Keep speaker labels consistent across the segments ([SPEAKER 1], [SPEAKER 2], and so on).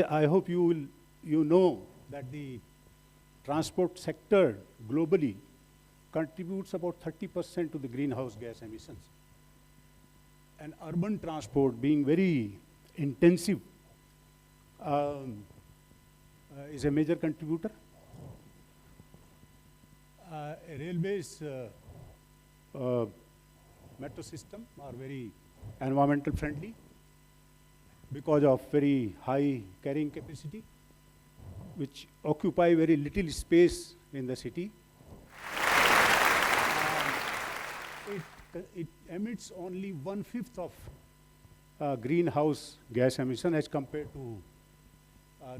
[SPEAKER 1] I hope you know that the transport sector globally contributes about 30% to the greenhouse gas emissions. And urban transport being very intensive is a major contributor. Railways metro system are very environmental friendly because of very high carrying capacity, which occupy very little space in the city. It emits only 1/5 of greenhouse gas emission as compared to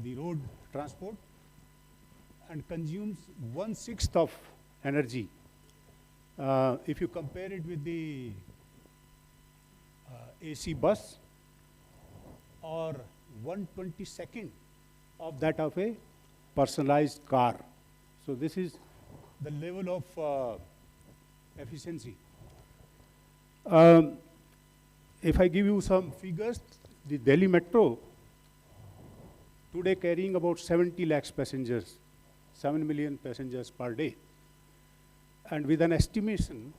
[SPEAKER 1] the road transport, and consumes 1/6 of energy. If you compare it with the AC bus, or 1/22 of that of a personalized car. So this is the level of efficiency. If I give you some figures, the Delhi Metro today carrying about 70 lakhs passengers, 7 million passengers per day. And with an estimation,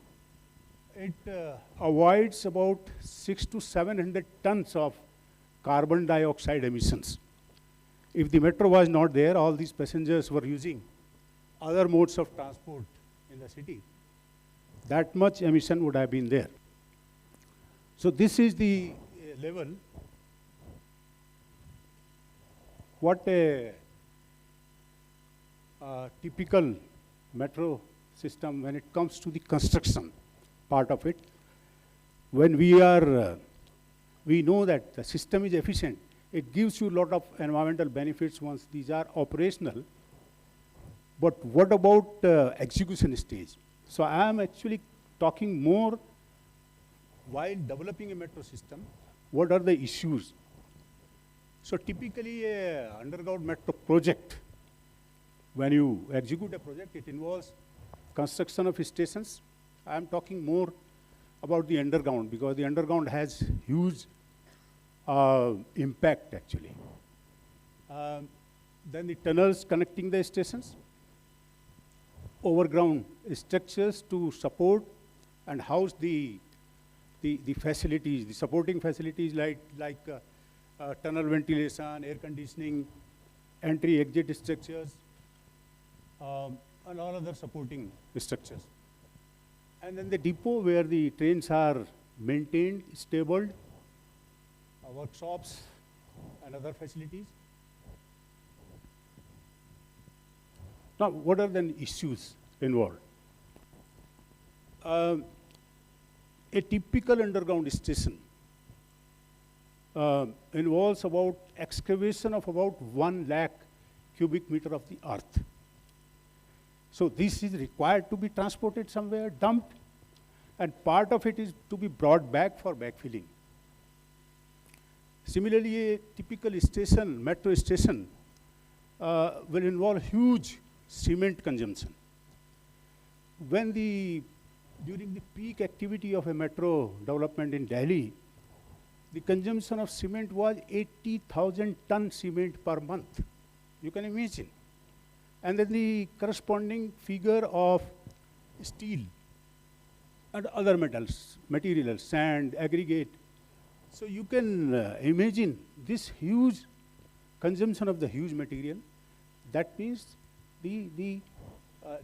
[SPEAKER 1] it avoids about 600 to 700 tons of carbon dioxide emissions. If the metro was not there, all these passengers were using other modes of transport in the city, that much emission would have been there. So this is the level. What a typical metro system when it comes to the construction part of it. When we know that the system is efficient, it gives you a lot of environmental benefits once these are operational. But what about execution stage? So I am actually talking more while developing a metro system, what are the issues? So typically a underground metro project, when you execute a project, it involves construction of stations. I am talking more about the underground because the underground has huge impact actually. Then the tunnels connecting the stations, overground structures to support and house the facilities, the supporting facilities like tunnel ventilation, air conditioning, entry-exit structures, and all other supporting structures. And then the depot where the trains are maintained, stabled, workshops, and other facilities. Now, what are the issues involved? A typical underground station involves about excavation of about 1 lakh cubic meter of the earth. So this is required to be transported somewhere, dumped, and part of it is to be brought back for backfilling. Similarly, a typical station, metro station, will involve huge cement consumption. During the peak activity of a metro development in Delhi, the consumption of cement was 80,000 tons cement per month. You can imagine. And then the corresponding figure of steel and other materials, sand, aggregate. So you can imagine this huge consumption of the huge material. That means the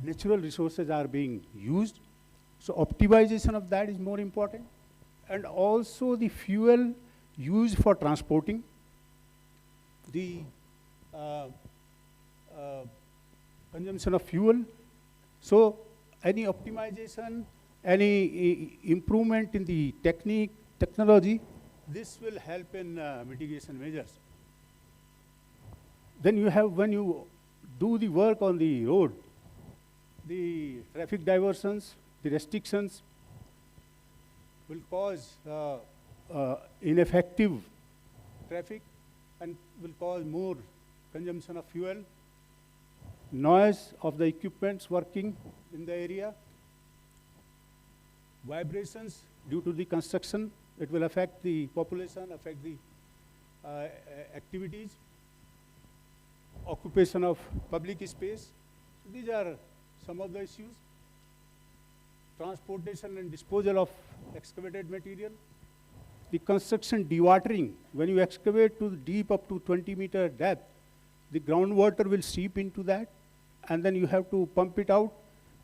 [SPEAKER 1] natural resources are being used. So optimization of that is more important. And also the fuel used for transporting, the consumption of fuel. So any optimization, any improvement in the technology, this will help in mitigation measures. Then you have, when you do the work on the road, the traffic diversions, the restrictions will cause ineffective traffic and will cause more consumption of fuel, noise of the equipments working in the area, vibrations due to the construction. It will affect the population, affect the activities. occupation of public space. These are some of the issues. Transportation and disposal of excavated material. The construction dewatering, when you excavate to deep up to 20-meter depth, the groundwater will seep into that, and then you have to pump it out.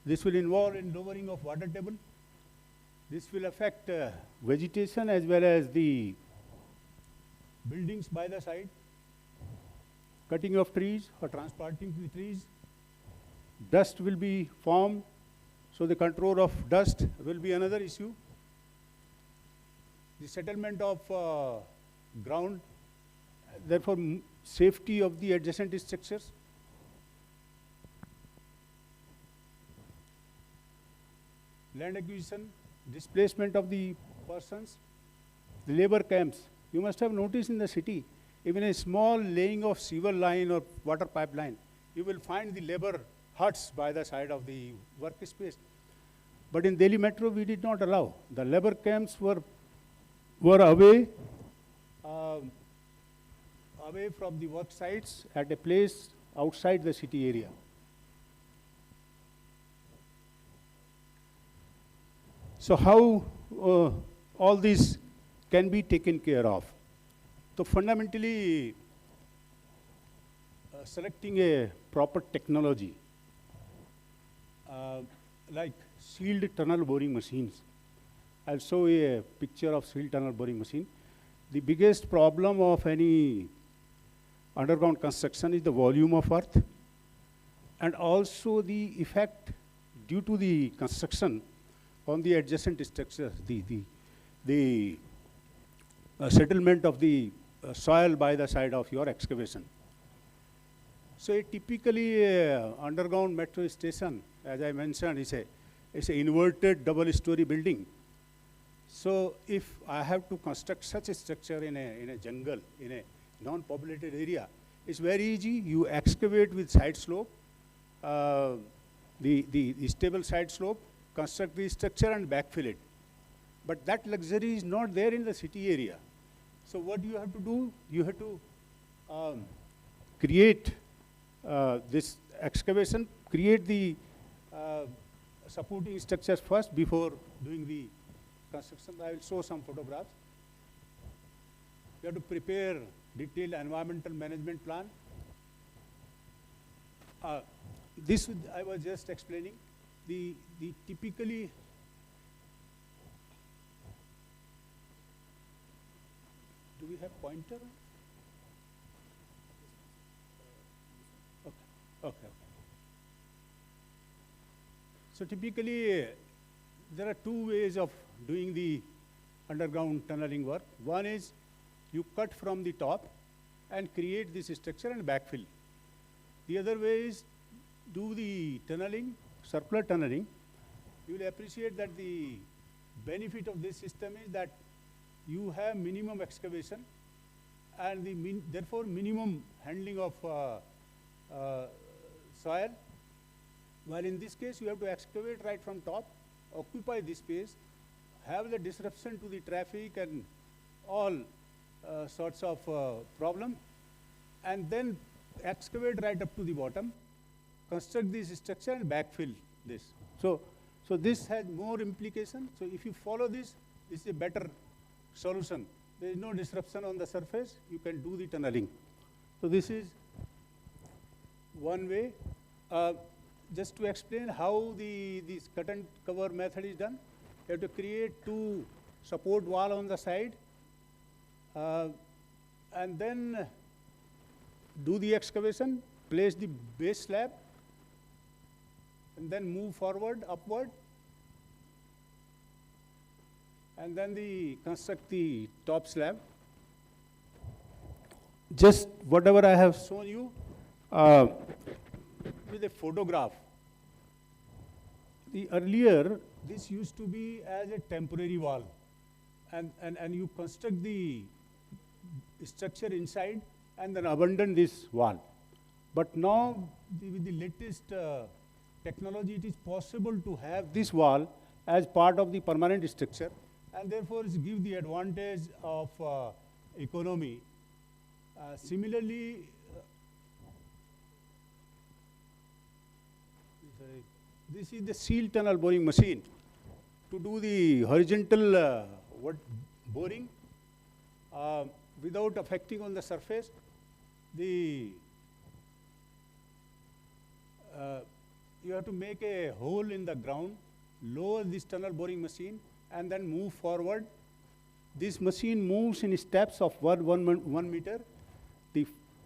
[SPEAKER 1] This will involve in lowering of water table. This will affect vegetation as well as the buildings by the side. Cutting of trees or transplanting the trees. Dust will be formed, so the control of dust will be another issue. The settlement of ground, therefore safety of the adjacent structures. Land acquisition, displacement of the persons, the labor camps. You must have noticed in the city, even a small laying of sewer line or water pipeline, you will find the labor huts by the side of the workspace. But in Delhi Metro, we did not allow. The labor camps were away, away from the work sites at a place outside the city area. So how all this can be taken care of? So fundamentally, selecting a proper technology, like sealed tunnel boring machines. I'll show you a picture of sealed tunnel boring machine. The biggest problem of any underground construction is the volume of earth, and also the effect due to the construction on the adjacent structures, the settlement of the soil by the side of your excavation. So a typically underground metro station, as I mentioned, is an inverted double-story building. So if I have to construct such a structure in a jungle, in a non-populated area, it's very easy. You excavate with side slope, the stable side slope, construct the structure and backfill it. But that luxury is not there in the city area. So what you have to do? You have to create this excavation, create the supporting structures first before doing the construction. I will show some photographs. You have to prepare detailed environmental management plan. This I was just explaining. The typically do we have pointer? Okay. So typically, there are two ways of doing the underground tunneling work. One is you cut from the top and create this structure and backfill. The other way is do the tunneling, circular tunneling. You will appreciate that the benefit of this system is that you have minimum excavation and therefore minimum handling of soil. While in this case, you have to excavate right from top, occupy this space, have the disruption to the traffic and all sorts of problem, and then excavate right up to the bottom, construct this structure and backfill this. So this has more implication. So if you follow this is a better solution. There is no disruption on the surface. You can do the tunneling. So this is one way. Just to explain how this cut and cover method is done, you have to create two support wall on the side, and then do the excavation, place the base slab, and then move forward, upward, and then construct the top slab. Just whatever I have shown you with a photograph. Earlier, this used to be as a temporary wall, and you construct the structure inside and then abandon this wall. But now, with the latest technology, it is possible to have this wall as part of the permanent structure, and therefore it gives the advantage of economy. Similarly, This is the seal tunnel boring machine. To do the horizontal boring without affecting on the surface, you have to make a hole in the ground, lower this tunnel boring machine, and then move forward. This machine moves in steps of 1 meter.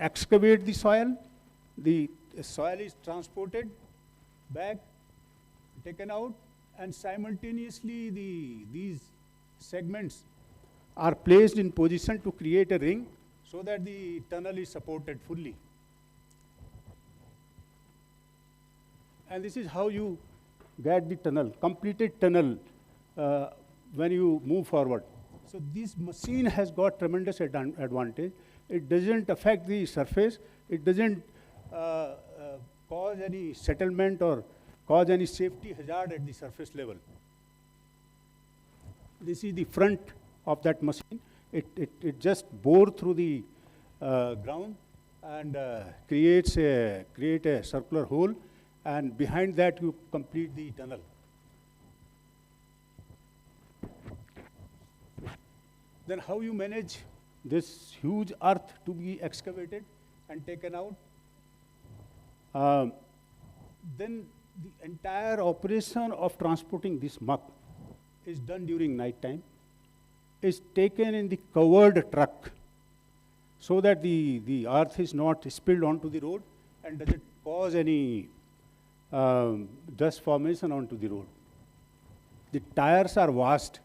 [SPEAKER 1] Excavate the soil. The soil is transported back, taken out, and simultaneously these segments are placed in position to create a ring so that the tunnel is supported fully. And this is how you get the tunnel, completed tunnel when you move forward. So this machine has got tremendous advantage. It doesn't affect the surface. It doesn't cause any settlement or cause any safety hazard at the surface level. This is the front of that machine. It just bores through the ground and create a circular hole, and behind that you complete the tunnel. Then how you manage this huge earth to be excavated and taken out? Then the entire operation of transporting this muck is done during night time, is taken in the covered truck so that the earth is not spilled onto the road and doesn't cause any dust formation onto the road. The tires are washed.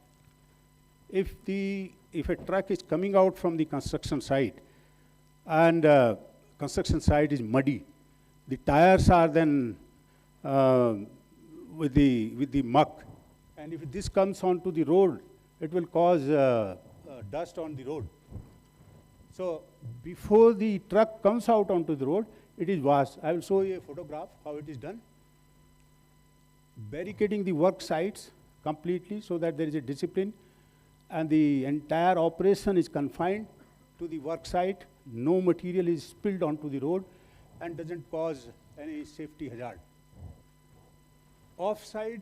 [SPEAKER 1] If a truck is coming out from the construction site and construction site is muddy, the tires are then with the muck, and if this comes onto the road, it will cause dust on the road. So before the truck comes out onto the road, it is washed. I will show you a photograph how it is done. Barricading the work sites completely so that there is a discipline, and the entire operation is confined to the work site. No material is spilled onto the road and doesn't cause any safety hazard. Off-site,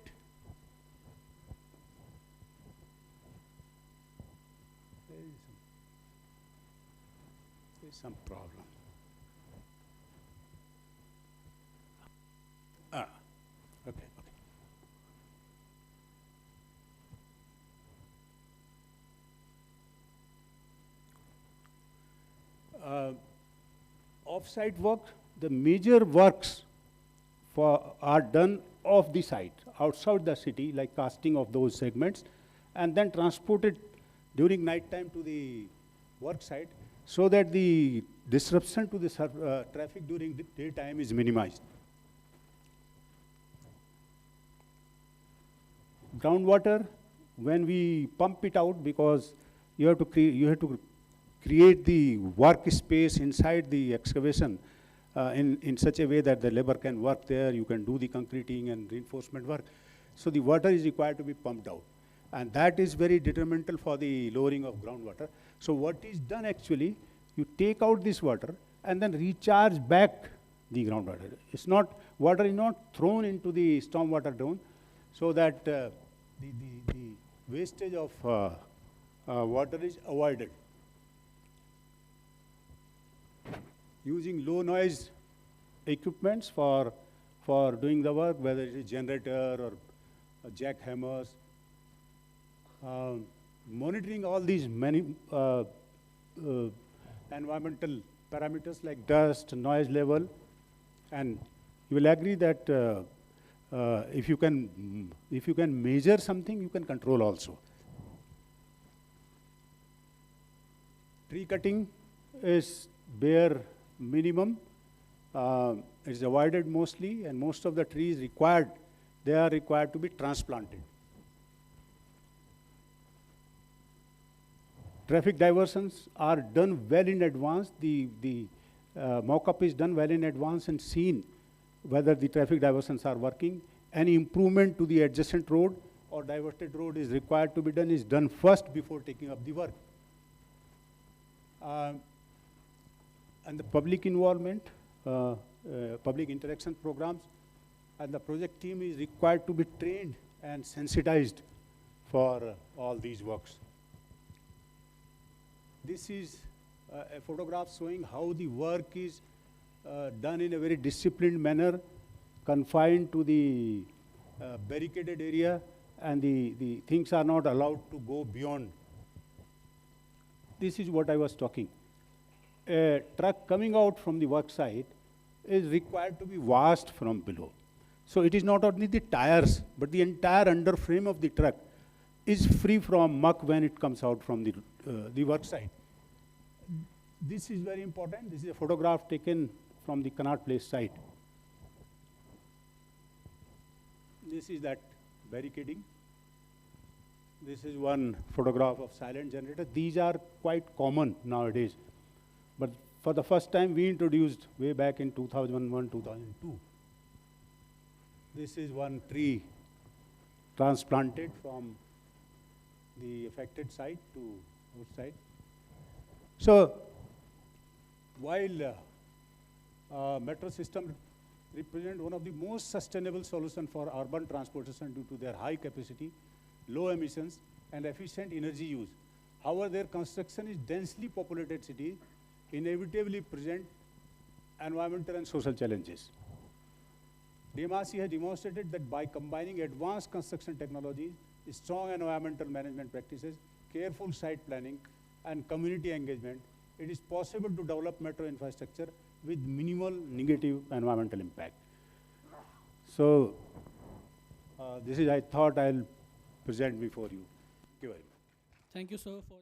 [SPEAKER 1] there is some problem. Okay. Off-site work, the major works are done off the site, outside the city, like casting of those segments, and then transported during night time to the work site so that the disruption to the traffic during the daytime is minimized. Groundwater, when we pump it out, because you have to create the work space inside the excavation in such a way that the labor can work there, you can do the concreting and reinforcement work. So the water is required to be pumped out. And that is very detrimental for the lowering of groundwater. So what is done actually, you take out this water and then recharge back the groundwater. Water is not thrown into the stormwater dome, so that the wastage of water is avoided. Using low noise equipments for doing the work, whether it is generator or jackhammers, monitoring all these many environmental parameters like dust, noise level, and you will agree that if you can measure something, you can control also. Tree cutting is bare minimum. It is avoided mostly, and most of the trees required, they are required to be transplanted. Traffic diversions are done well in advance. The mock-up is done well in advance and seen whether the traffic diversions are working. Any improvement to the adjacent road or diverted road is required to be done, is done first before taking up the work. And the public involvement, public interaction programs, and the project team is required to be trained and sensitized for all these works. This is a photograph showing how the work is done in a very disciplined manner, confined to the barricaded area, and the things are not allowed to go beyond. This is what I was talking. A truck coming out from the work site is required to be washed from below. So it is not only the tires, but the entire underframe of the truck is free from muck when it comes out from the work site. This is very important. This is a photograph taken from the Connaught Place site. This is that barricading. This is one photograph of silent generator. These are quite common nowadays. But for the first time, we introduced way back in 2001, 2002. This is one tree transplanted from the affected site to outside. So, while metro system represent one of the most sustainable solutions for urban transportation due to their high capacity, low emissions, and efficient energy use, however, their construction is densely populated cities, inevitably present environmental and social challenges. DMRC has demonstrated that by combining advanced construction technologies, strong environmental management practices, careful site planning, and community engagement, it is possible to develop metro infrastructure with minimal negative environmental impact. So, this is, I thought I'll present before you. Thank you very much.
[SPEAKER 2] Thank you, sir, for